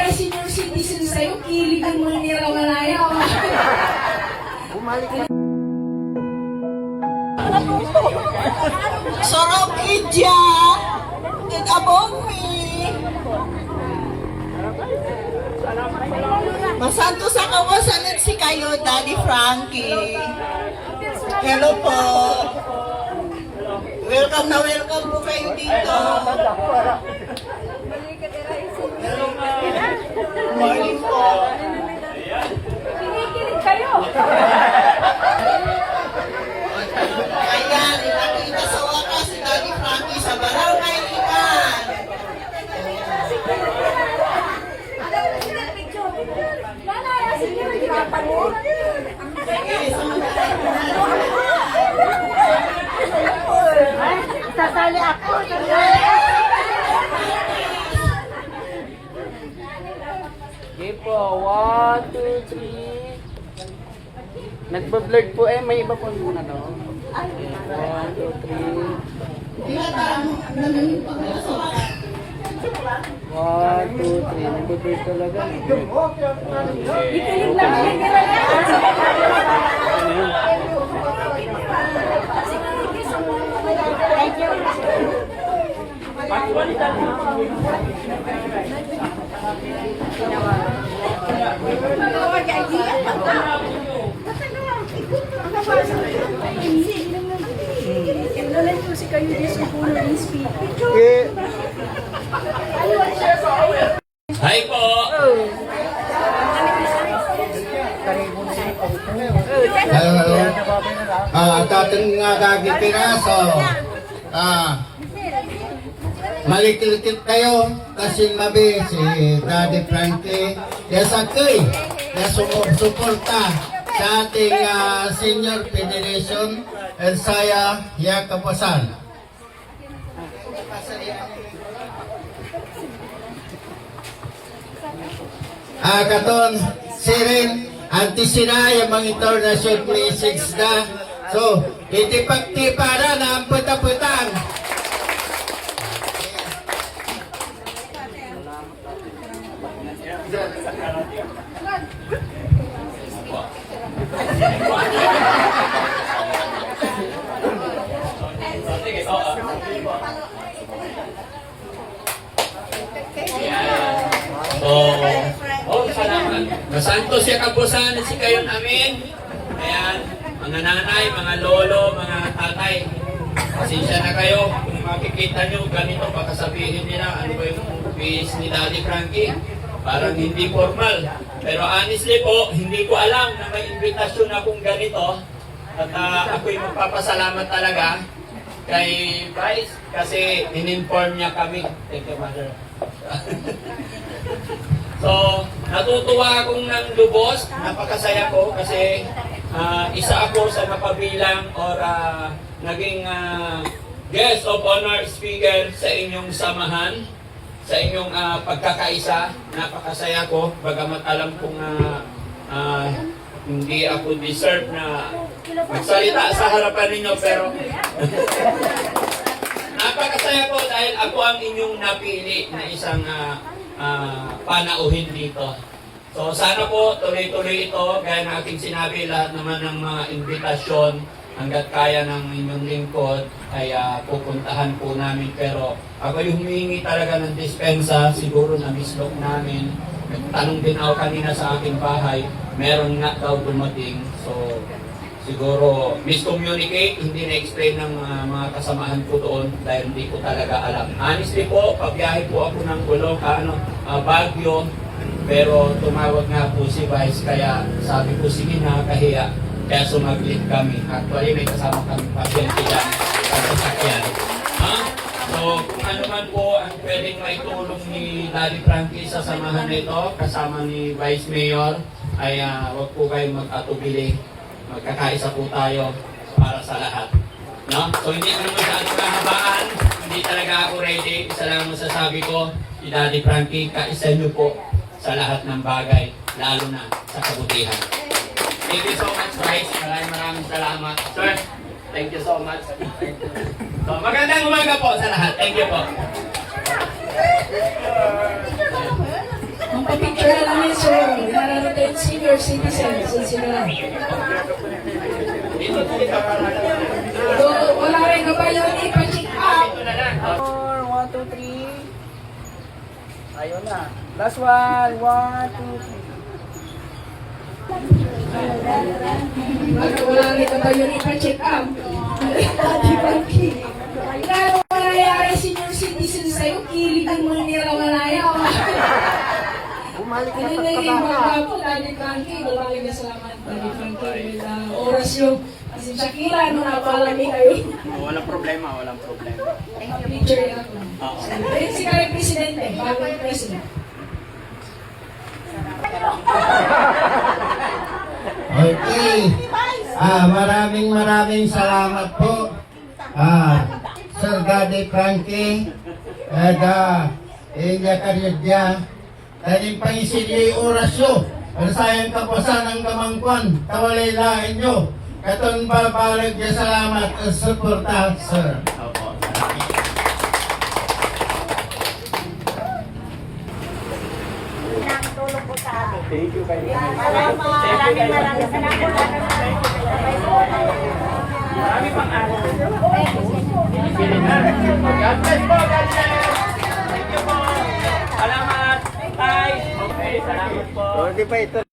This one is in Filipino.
kaya senior citizen sa'yo, kilig ang mga niramalaya. Sarap idya! And above me! Masanto sa kawasan si kayo, Daddy Frankie. Hello po. Welcome na welcome po kayo dito. Morning po. Kinikilig kayo. Ayan, nakita sa wakas si Daddy Frankie sa Barangay Ikan. Sasali ako. Okay po, 1, 2, 3. Nagpa-blurred po may iba po muna no? 1, 2, 3. 1, 2, 3. Nagpa-blurred talaga. Ikilig lang si kayo di sa puno ng speaker. Hi po! Hello. Dating nga gaging piraso. Maliklikit kayo kasi mabi si Daddy Frankie. Yasa kay na sumuporta sa ating Senior Federation and saya Yakapasan. Katon sirin antisina yung mga international message na so itipagtipara na ang puta-putang. Salamat. Masanto siya kapusan si kayo namin. Ayan, mga nanay, mga lolo, mga tatay. Pasensya na kayo. Kung makikita nyo ganito, baka sabihin nila ano ba yung face ni Daddy Frankie. Parang hindi formal. Pero honestly po, hindi ko alam na may invitasyon akong ganito. At ako'y magpapasalamat talaga kay Vice kasi in-inform niya kami. Thank you, Mother. So, natutuwa akong nang lubos, napakasaya ko kasi isa ako sa napabilang or naging guest of honor speaker sa inyong samahan, sa inyong pagkakaisa. Napakasaya ko, bagamat alam kong hindi ako deserve na magsalita sa harapan ninyo, pero napakasaya ko dahil ako ang inyong napili na isang panauhin dito. So sana po tuloy-tuloy ito, gaya ng aking sinabi, lahat naman ng mga invitasyon hanggat kaya ng inyong lingkod ay pupuntahan po namin. Pero ako yung humihingi talaga ng dispensa, siguro na mislok namin. Nagtanong din ako kanina sa aking bahay, meron nga daw dumating. So siguro miscommunicate, hindi na-explain ng mga kasamahan ko doon dahil hindi ko talaga alam. Honestly po, pabiyahe po ako ng Baguio, pero tumawag nga po si Vice, kaya sabi ko sige na, kahiya, kaya sumaglit kami. Actually, may kasama kami pasyente yan sa sasakyan. So, kung ano man po ang pwedeng maitulong ni Daddy Frankie sa samahan nito, kasama ni Vice Mayor, ay wag po kayong mag-atubili. Magkakaisa po tayo para sa lahat. No? So hindi ko naman masyadong kahabaan, hindi talaga ako ready. Isa lang masasabi ko, si Daddy Frankie, kaisa nyo po sa lahat ng bagay, lalo na sa kabutihan. Thank you so much, guys. Maraming salamat. Sir, thank you so much. So, magandang umaga po sa lahat. Thank you po. papicture na namin, so nararito yung senior citizens. Sila. So, wala rin ka ba yun? Ipa-check up. 1, 2, 3. Ayun na. Last one. 1, 2, 3. Wala rin ka ba yun? Ipa-check up. Di ba? Kaya mangyayari senior citizens sa'yo, kiligan mo nila malaya. Bumalik Ano na yung mga po, Daddy Frankie, maraming na salamat, Daddy Frankie. Oras yung, kasi Shakira, ano napalami kayo. Walang problema. Picture yan ako. Ayun si Kari Presidente, bagong President. Okay. Maraming salamat po. Sir Daddy Frankie. Inya karyadya. Daling pangisilyo orasyo. Pero sayang kapasan ng kamangkwan. Tawalay lain nyo. Katon babalag niya salamat at suporta, sir. Thank you kayo. Maraming salamat. Marami pang araw. God bless po, God bless! Thank you po! Salamat! Tay! Okay, salamat po! Di ba ito